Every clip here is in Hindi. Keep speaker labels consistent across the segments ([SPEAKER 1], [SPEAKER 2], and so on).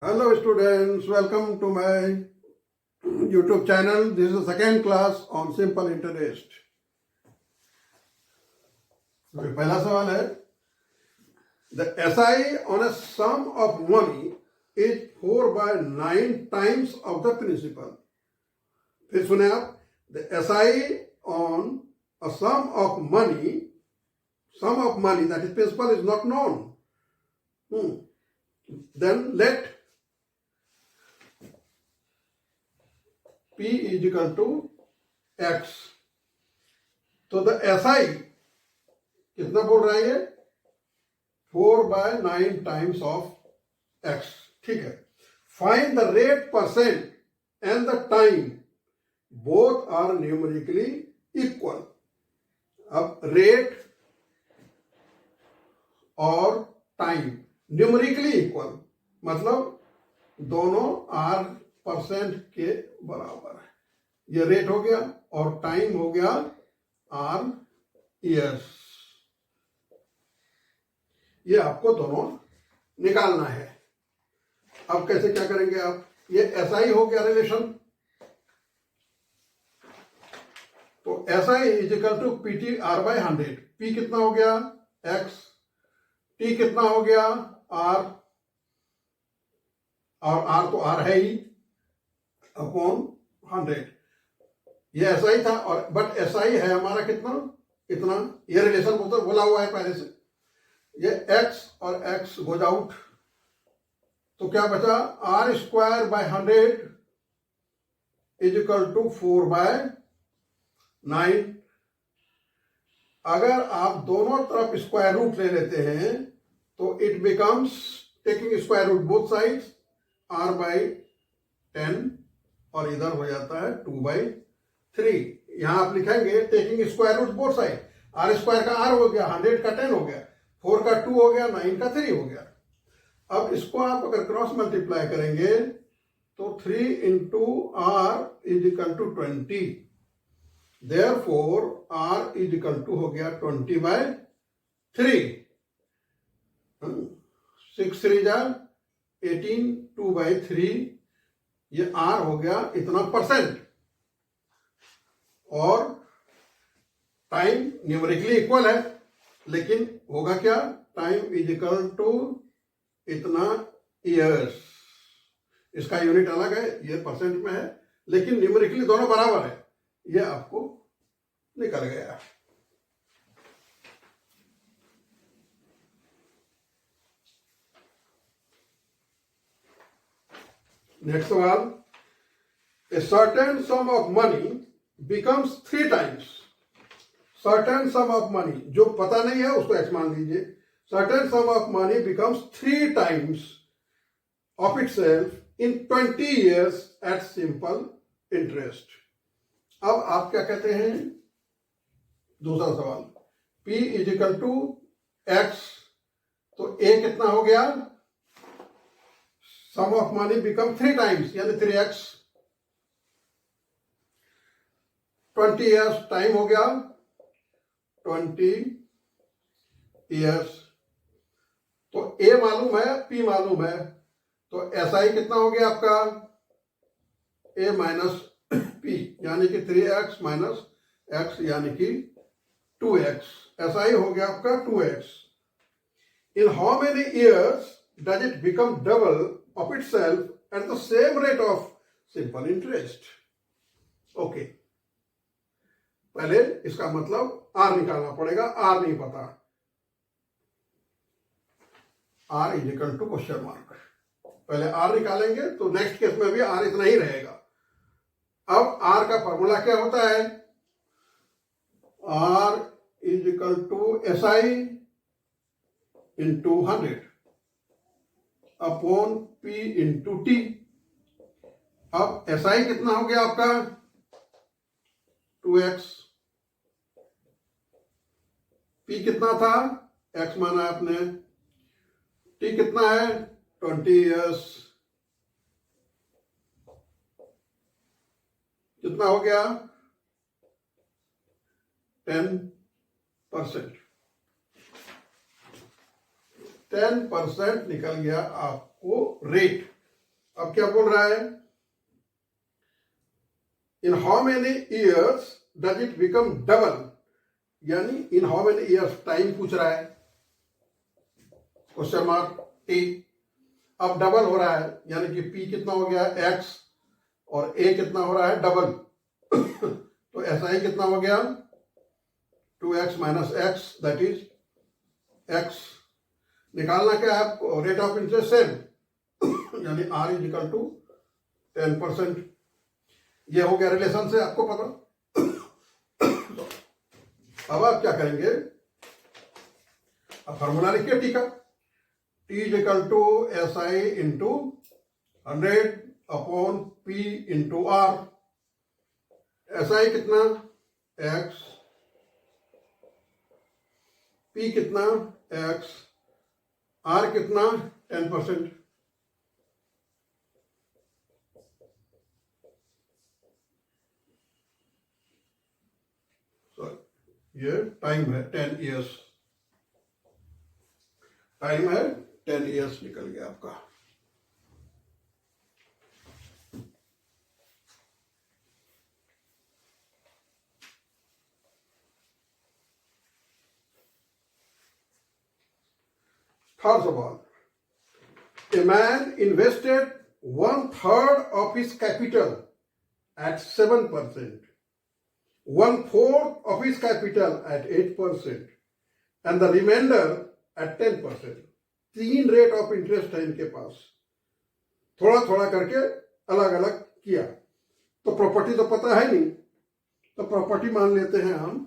[SPEAKER 1] Hello students, welcome to my YouTube channel. This is the second class on simple interest. पहला सवाल है, the SI on a sum of money is 4/9 times of the principal. फिर सुने आप, the SI on a sum of money that is principal is not known. Then let P is equal to X. तो the SI कितना बोल रहा है ये? 4/9 times of X. ठीक है. Find the rate, percent and the time. Both are numerically equal. अब rate और time न्यूमेरिकली इक्वल मतलब दोनों R परसेंट के बराबर है. ये रेट हो गया और टाइम हो गया R ईयर्स. ये आपको दोनों निकालना है. अब कैसे क्या करेंगे आप? ये SI हो गया रिलेशन, तो SI is equal to PT R/100. P कितना हो गया? X. T कितना हो गया? R. और R तो R है ही, अपॉन 100. ये SI था और बट SI है हमारा कितना? इतना. ये रिलेशन बोला हुआ है पहले से. ये X और X गोज आउट, तो क्या बचा? R²/100 is equal to 4/9. अगर आप दोनों तरफ स्क्वायर रूट ले लेते हैं तो it becomes, taking square root both sides, R/10 और इधर हो जाता है 2/3. यहां आप लिखेंगे taking square root both side. R² का R हो गया, 100 का 10 हो गया, 4 का 2 हो गया, 9 का 3 हो गया. अब इसको आप अगर क्रॉस मल्टीप्लाई करेंगे तो 3 into R is equal to 20. Therefore R is equal to हो गया 20/3. 6 3 जा 18, 2/3. ये R हो गया इतना परसेंट. और टाइम न्यूमेरिकली इक्वल है, लेकिन होगा क्या? टाइम इज इक्वल टू इतना ईयर्स. इसका यूनिट अलग है, ये परसेंट में है, लेकिन न्यूमेरिकली दोनों बराबर है. ये आपको निकल गया. नेक्स्ट सवाल, a certain sum of money becomes 3 times. certain sum of money, जो पता नहीं है उसको x मान लीजिए. certain sum of money becomes 3 times of itself in 20 years at simple interest. अब आप क्या कहते हैं? दूसरा सवाल, P is equal to X. तो A कितना हो गया? Sum of money become 3 times यानी 3x. 20 ईयर्स टाइम हो गया 20 ईयर्स. तो A मालूम है, P मालूम है, तो SI कितना हो गया आपका? A माइनस P यानी कि 3x माइनस x यानी कि 2x. SI हो गया आपका 2x. In how many years does it become double of itself at the same rate of simple interest? Okay, पहले इसका मतलब R निकालना पड़ेगा. R नहीं पता. R is equal to question mark. पहले R निकालेंगे तो नेक्स्ट केस में भी R इतना ही रहेगा. अब R का फॉर्मूला क्या होता है? R is equal to SI into 100 upon P into T. अब SI कितना हो गया आपका? 2x. P कितना था? x माना आपने. T कितना है? 20 ईयर्स. कितना हो गया? 10%. 10% निकल गया आपको रेट. अब क्या बोल रहा है, in how many years does it become double, यानी in how many years time पूछ रहा है, क्वेश्चन मार्क टी। अब डबल हो रहा है, यानी कि पी कितना हो गया एक्स और ए कितना हो रहा है डबल तो ऐसा ही कितना हो गया 2x minus x that is x. निकालना क्या है आपको, रेट ऑफ इंटरेस्ट सेम यानी r इज इक्वल टू 10%। ये हो गया रिलेशन से आपको पता। अब आप क्या करेंगे, अब फॉर्मूला लिखिए टी का, T is equal to S I into 100 upon P into R. S I कितना एक्स, पी कितना एक्स, आर कितना 10%। ये टाइम है 10 ईयर्स, टाइम है 10 ईयर्स निकल गया आपका। First of all, a man invested 1/3 of his capital at 7%, 1/4 of his capital at 8%, and the remainder at 10%. 3 rate of interest है इनके पास, थोड़ा थोड़ा करके अलग अलग किया। तो प्रॉपर्टी तो पता है नहीं, तो प्रॉपर्टी मान लेते हैं हम।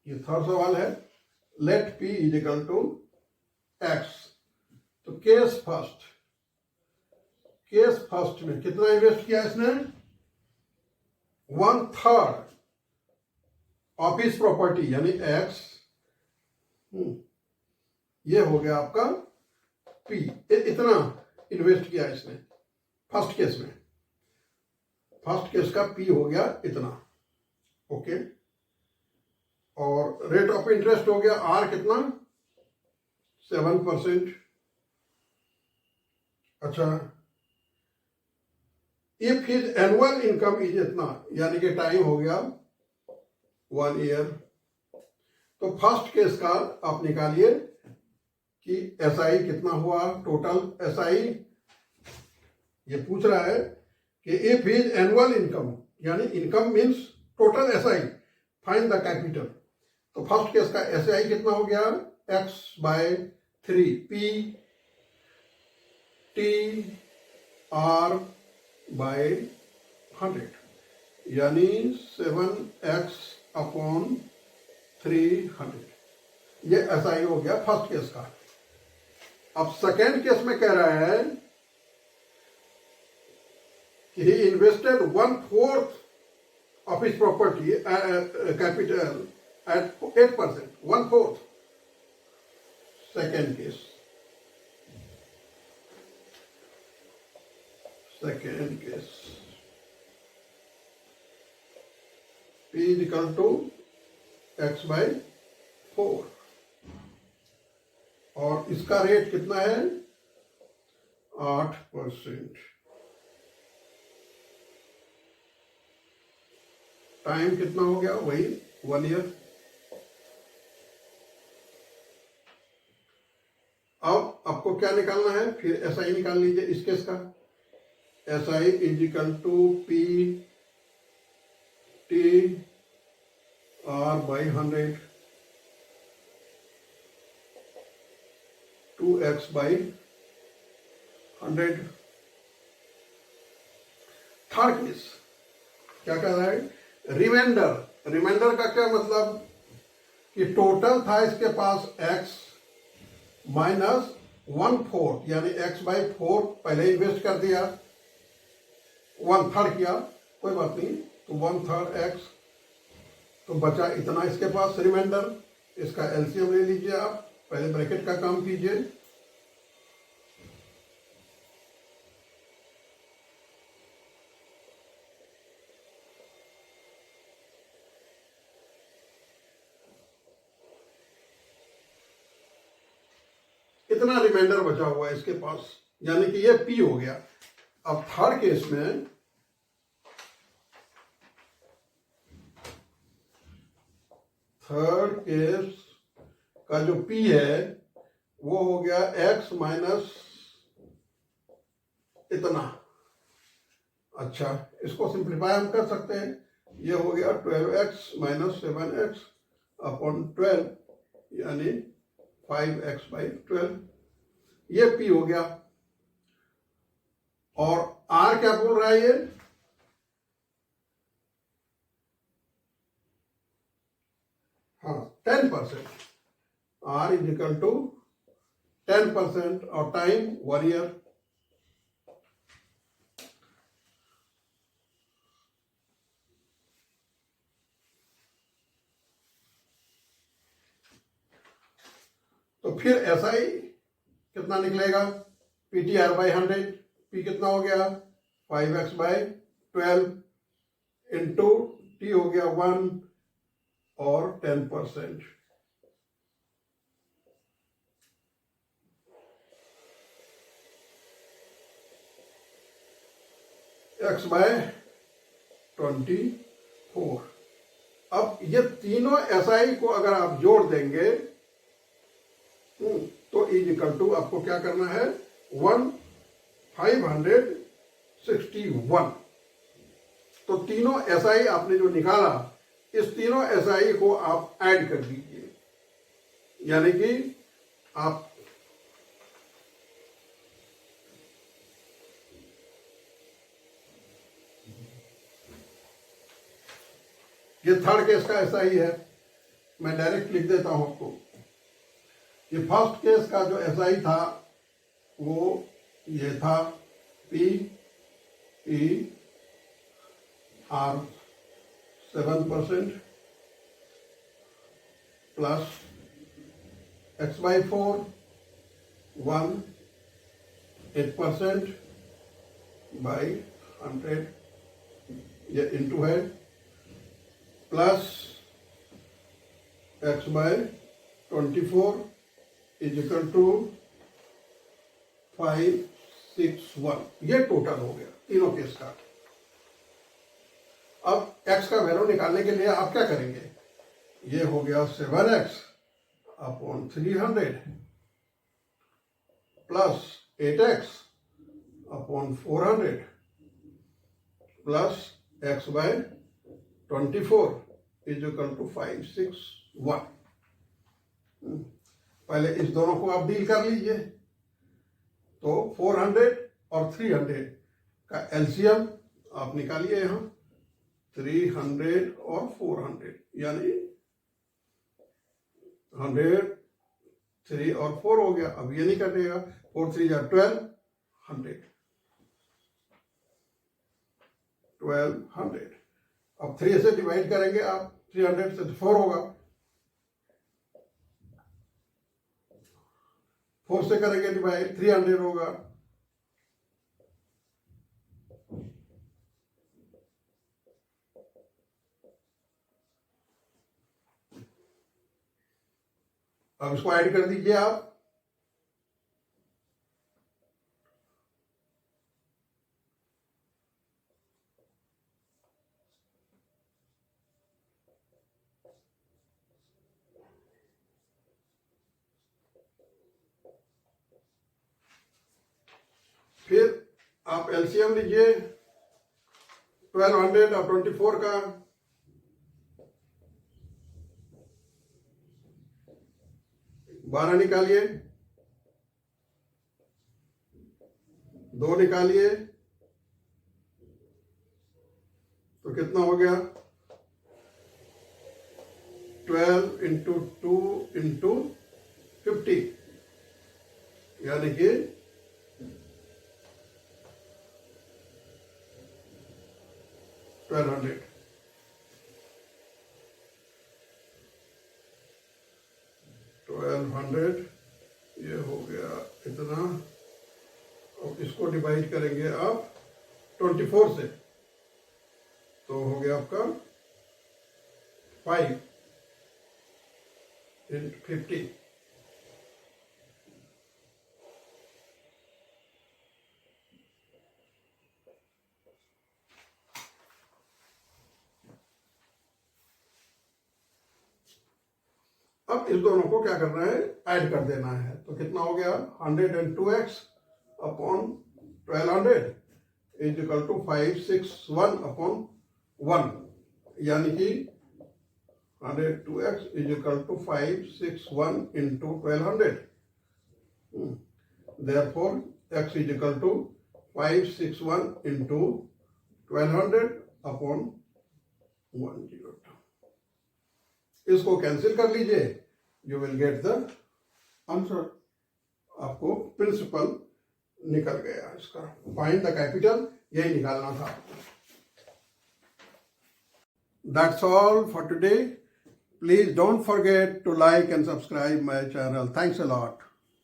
[SPEAKER 1] ये थर्ड सवाल है, let P is equal to X. तो केस फर्स्ट में कितना इन्वेस्ट किया इसने, 1/3 ऑफ हिज प्रॉपर्टी यानी एक्स, ये हो गया आपका पी। इतना इन्वेस्ट किया इसने फर्स्ट केस में, फर्स्ट केस का पी हो गया इतना, ओके। और रेट ऑफ इंटरेस्ट हो गया आर कितना 7%। अच्छा, if his annual income is इतना, यानी कि टाइम हो गया 1 ईयर। तो फर्स्ट केस का आप निकालिए कि एसआई कितना हुआ, टोटल एसआई ये पूछ रहा है कि इफ हिज एनुअल इनकम, यानी income means total SI, find the capital. तो फर्स्ट केस का एसआई कितना हो गया x/3 P T are bye 100, यानी 7x अपॉन 300। ये एसआई हो गया फर्स्ट केस का। अब सेकेंड केस में कह रहा है कि he invested 1/4 of his property capital at 8%, 1/4। second case P is equal to x/4 और इसका रेट कितना है 8%। टाइम कितना हो गया वही 1 ईयर। अब आपको क्या निकालना है, फिर एसआई निकाल लीजिए इस केस का। SI is equal to P T R by 100 2x/100। Third case क्या कर रहा है, रिमाइंडर का क्या मतलब कि टोटल था इसके पास x माइनस 1/4 यानी x/4 पहले इन्वेस्ट कर दिया, 1/3 किया, कोई बात नहीं, तो 1/3 x, तो बचा इतना इसके पास रिमाइंडर। इसका एलसीएम ले लीजिए आप, पहले ब्रैकेट का काम कीजिए। कितना रिमाइंडर बचा हुआ है इसके पास यानी कि ये P हो गया। अब थर्ड केस में थर्ड केस का जो P है वो हो गया x माइनस इतना। अच्छा, इसको सिंप्लीफाई हम कर सकते हैं। ये हो गया 12x माइनस 7x अपॉन 12 यानी 5x बाई 12। ये P हो गया। और R क्या बोल रहा है ये? हाँ, 10%। R इज इक्वल टू 10% और टाइम 1 ईयर। तो फिर SI कितना निकलेगा? PTR by 100। P कितना हो गया? 5x बाई 12 इंटू T हो गया 1 और 10%। x by 24। अब ये तीनों SI को अगर आप जोड़ देंगे तो इज इक्वल टू आपको क्या करना है? 561। तो तीनों SI आपने जो निकाला, इस तीनों SI को आप ऐड कर दीजिए, यानी कि आप ये थर्ड केस का SI है। मैं डायरेक्ट लिख देता हूं आपको। ये फर्स्ट केस का जो SI था वो ये था P R 7% plus x by 4 1 8% by 100, ये इंटू है, plus x by 24 is equal to 561। ये टोटल हो गया तीनों केस का। अब x का वैल्यू निकालने के लिए आप क्या करेंगे? ये हो गया 7x upon 300 plus 8x upon 400 plus x by 24 is equal to 561। पहले इस दोनों को आप डील कर लीजिए। तो 400 और 300 का एलसीएम आप निकालिए यहां। 300 और 400 यानी 100, 3 और 4 हो गया। अब ये नहीं कटेगा। 4 3 जा 1200। अब 3 से डिवाइड करेंगे आप, 300 से तो 4 होगा, 4 से करेंगे डिवाइड 300 होगा। अब इसको ऐड कर दीजिए आप। फिर आप एलसीएम लीजिए 1200 और 24 का। बारह निकालिए, 2 निकालिए, तो कितना हो गया? 12 इंटू 2 इंटू 50 यानी कि 1200। ये हो गया इतना। अब इसको डिवाइड करेंगे आप 24 से, तो हो गया आपका 5 इंटू 50। अब इस दोनों को क्या करना है, ऐड कर देना है। तो कितना हो गया, 102x upon 1200 is equal to 561 upon 1, यानी कि 102x is equal to 561 into 1200। Therefore, x is equal to 561 into 1200 upon 102। इसको कैंसिल कर लीजिए, you will get the answer. आपको प्रिंसिपल निकल गया इसका। फाइंड द कैपिटल, यही निकालना था। That's all for today. Please don't forget to like and subscribe my channel. Thanks a lot.